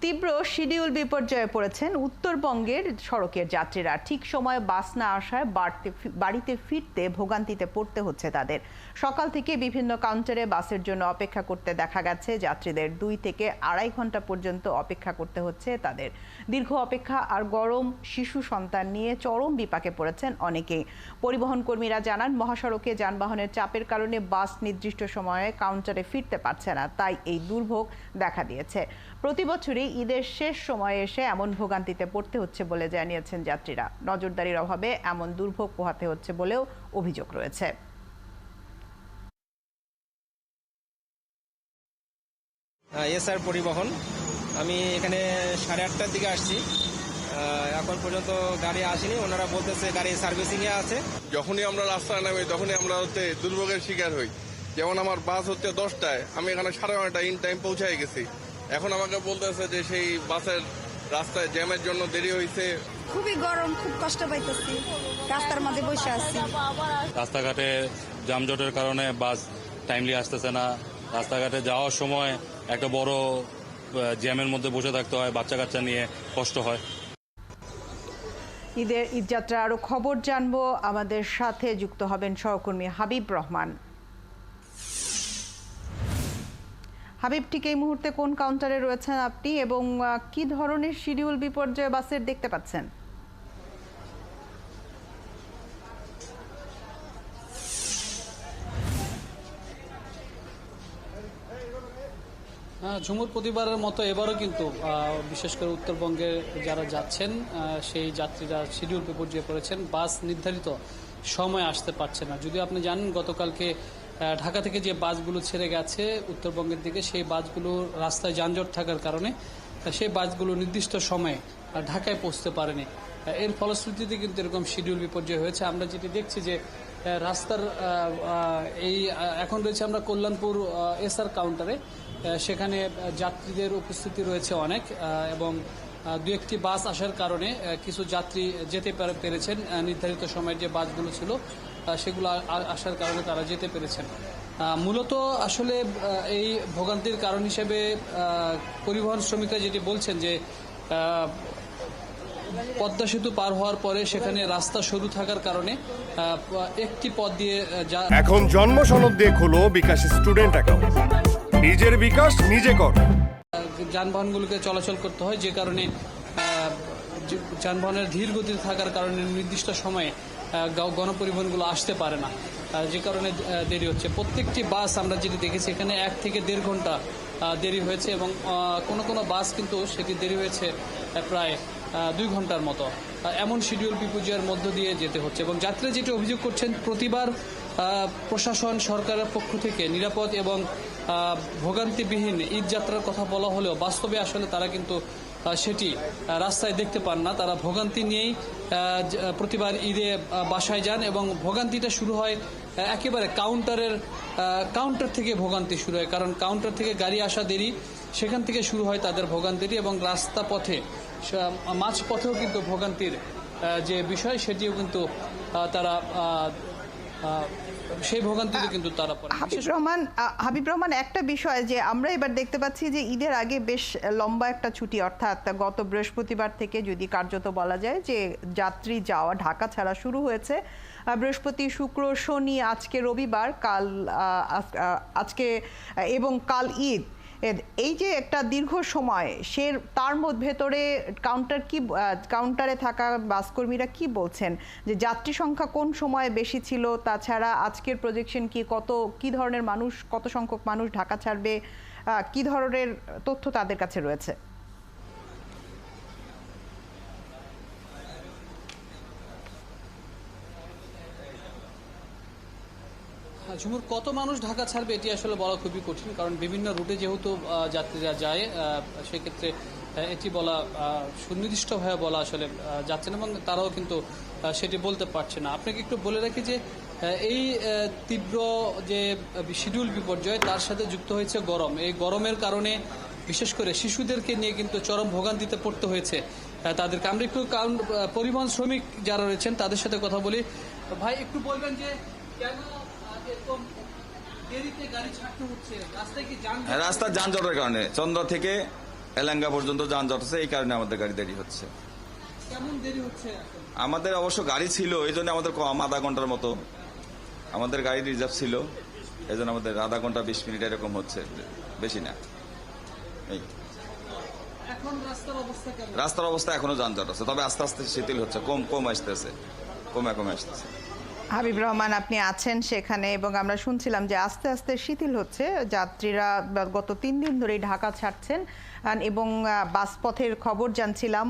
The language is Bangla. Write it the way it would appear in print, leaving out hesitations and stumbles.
তীব্র শিডিউল বিপর্যয়ে পড়েছেন উত্তরবঙ্গের সড়কের যাত্রীরা। ঠিক সময়ে বাস না আসায় বাড়িতে ফিরতে ভোগান্তিতে পড়তে হচ্ছে তাদের। সকাল থেকে বিভিন্ন কাউন্টারে বাসের জন্য অপেক্ষা করতে দেখা গেছে যাত্রীদের। 2 থেকে আড়াই ঘন্টা পর্যন্ত অপেক্ষা করতে হচ্ছে তাদের। দীর্ঘ অপেক্ষা আর গরম, শিশু সন্তান নিয়ে চরম বিপাকে পড়েছেন অনেকেই। পরিবহন কর্মীরা জানান, মহাসড়কে যানবাহনের চাপের কারণে বাস নির্দিষ্ট সময়ে কাউন্টারে ফিরতে পারছে না, তাই এই দুর্ভোগ দেখা দিয়েছে। প্রতি বছরই ঈদের শেষ সময়ে এসে এমন ভোগান্তিতে পড়তে হচ্ছে বলে জানিয়েছেন যাত্রীরা। নজরদারির অভাবে এমন দুর্ভোগ পোহাতে হচ্ছে বলেও অভিযোগ রয়েছে। এসআর পরিবহন, আমি এখানে 8:30টার দিকে আসছি। এখন পর্যন্ত গাড়ি আসেনি। ওনারা বলতেছে গাড়ি সার্ভিসিংয়ে আছে। যখনই আমরা রাস্তায় নামি তখনই আমরা দুর্ভোগের শিকার হই। যেমন আমার বাস 10টায়, আমি এখানে 9:30 ইন টাইম পৌঁছায় গেছি। এখন আমাকে বলতেছে যে সেই বাসের রাস্তায় জ্যামের জন্য দেরি হয়েছে। খুবই গরম, খুব কষ্ট পাইতেছি, রাস্তার মধ্যে বসে আছি। রাস্তাঘাটে যানজটের কারণে বাস টাইমলি আসতেছে না। রাস্তাঘাটে যাওয়ার সময় একটা বড় জ্যামের মধ্যে বসে থাকতে হয়, বাচ্চা কাচ্চা নিয়ে কষ্ট হয়। ঈদযাত্রা আরো খবর জানবো, আমাদের সাথে যুক্ত হবেন সহকর্মী হাবিব রহমান। হাবিব, ঠিক এই মুহূর্তে কোন কাউন্টারে রয়েছেন আপনি এবং কি ধরনের শিডিউল বিপর্যয় বাসের দেখতে পাচ্ছেন? ঝুমুর প্রতিবারের মতো এবারও কিন্তু বিশেষ করে উত্তরবঙ্গে যারা যাচ্ছেন সেই যাত্রীরা শিডিউল বিপর্যয়ে পড়েছেন। বাস নির্ধারিত সময় আসতে পারছে না। যদিও আপনি জানেন, গতকালকে ঢাকা থেকে যে বাসগুলো ছেড়ে গেছে উত্তরবঙ্গের দিকে, সেই বাসগুলো রাস্তায় যানজট থাকার কারণে সেই বাসগুলো নির্দিষ্ট সময়ে ঢাকায় পৌঁছতে পারেনি। এর ফলশ্রুতিতে কিন্তু এরকম শিডিউল বিপর্যয় হয়েছে। আমরা যেটি দেখছি যে রাস্তার এই এখন রয়েছে আমরা কল্যাণপুর এসআর কাউন্টারে। সেখানে যাত্রীদের উপস্থিতি রয়েছে অনেক এবং 2-1টি বাস আসার কারণে কিছু যাত্রী যেতে পেরেছেন। নির্ধারিত সময়ের যে বাসগুলো ছিল সেগুলো আসার কারণে তারা যেতে পেরেছেন। মূলত আসলে এই ভোগান্তির কারণ হিসেবে পরিবহন শ্রমিকরা যেটি বলছেন যে পদ্মা সেতু পার হওয়ার পরে সেখানে রাস্তা সরু থাকার কারণে একটি পথ দিয়ে এখন জন্ম সনদ দিয়ে খোলো বিকাশ স্টুডেন্ট অ্যাকাউন্ট। নিজের বিকাশ নিজে কর। যানবাহনগুলোকে চলাচল করতে হয়, যে কারণে যানবাহনের ধীর গতিতে থাকার কারণে নির্দিষ্ট সময়ে গণপরিবহনগুলো আসতে পারে না, যে কারণে দেরি হচ্ছে। প্রত্যেকটি বাস আমরা যেটি দেখেছি এখানে 1 থেকে 1.5 ঘন্টা দেরি হয়েছে এবং কোনো বাস কিন্তু সেটি দেরি হয়েছে প্রায় 2 ঘন্টার মতো। এমন শিডিউল বিপর্যয়ের মধ্য দিয়ে যেতে হচ্ছে এবং যাত্রীরা যেটি অভিযোগ করছেন, প্রতিবার প্রশাসন সরকারের পক্ষ থেকে নিরাপদ এবং ভোগান্তিবিহীন ঈদযাত্রার কথা বলা হলেও বাস্তবে আসলে তারা কিন্তু সেটি রাস্তায় দেখতে পান না। তারা ভোগান্তি নিয়েই প্রতিবার ঈদে বাসায় যান এবং ভোগান্তিটা শুরু হয় একেবারে কাউন্টার থেকে ভোগান্তি শুরু হয়, কারণ কাউন্টার থেকে গাড়ি আসা দেরি, সেখান থেকে শুরু হয় তাদের ভোগান্তিটি এবং রাস্তা পথে মাঝপথেও কিন্তু ভোগান্তির যে বিষয় সেটিও কিন্তু তারা সেই ভোগান্তিতে কিন্তু তারা পড়ে। হাবিব রহমান, একটা বিষয় যে আমরা এবার দেখতে পাচ্ছি যে ঈদের আগে বেশ লম্বা একটা ছুটি, অর্থাৎ গত বৃহস্পতিবার থেকে যদি কার্যত বলা যায় যে যাত্রী যাওয়া ঢাকা ছাড়া শুরু হয়েছে। বৃহস্পতি, শুক্র, শনি, আজকে রবিবার, আজকে এবং কাল ঈদ। এই যে একটা দীর্ঘ সময়, তার ভেতরে কাউন্টারে থাকা বাসকর্মীরা কি বলছেন যে যাত্রী সংখ্যা কোন সময় বেশি ছিল, তাছাড়া আজকের প্রজেকশন কি ধরনের মানুষ, কত সংখ্যক মানুষ ঢাকা ছাড়বে, কি ধরনের তথ্য তাদের কাছে রয়েছে? ঝুমুর, কত মানুষ ঢাকা ছাড়বে এটি আসলে বলা খুবই কঠিন, কারণ বিভিন্ন রুটে যেহেতু যাত্রীরা যায় সেক্ষেত্রে এটি বলা সুনির্দিষ্টভাবে বলা আসলে যাচ্ছে না এবং তারাও কিন্তু সেটি বলতে পারছে না। আপনাকে একটু বলে রাখি যে এই তীব্র যে শিডিউল বিপর্যয় তার সাথে যুক্ত হয়েছে গরম। এই গরমের কারণে বিশেষ করে শিশুদেরকে নিয়ে কিন্তু চরম ভোগান্তিতে পড়তে হয়েছে তাদেরকে। আমরা একটু পরিবহন শ্রমিক যারা রয়েছেন তাদের সাথে কথা বলি। ভাই, একটু বলবেন যে কেন রাস্তার যানজটের কারণে চন্দ্রা থেকে এলাঙ্গা পর্যন্ত যানজট আছে, এই কারণে আমাদের গাড়ি দেরি হচ্ছে। কেমন দেরি হচ্ছে এখন? আমাদের অবশ্য গাড়ি ছিল, এই জন্য আমাদের কম আধা ঘন্টার মতো আমাদের গাড়ি রিজার্ভ ছিল, এই জন্য আমাদের আধা ঘন্টা 20 মিনিট এরকম হচ্ছে, বেশি না। এই এখন রাস্তার অবস্থা কেমন? রাস্তার অবস্থা এখনো যানজট আছে, তবে আস্তে আস্তে শিথিল হচ্ছে, কম আসতেছে, কমে আসতেছে। হাবিব রহমান, আপনি আছেন সেখানে এবং আমরা শুনছিলাম যে আস্তে আস্তে শিথিল হচ্ছে, যাত্রীরা গত 3 দিন ধরেই ঢাকা ছাড়ছেন এবং বাস পথের খবর জানছিলাম।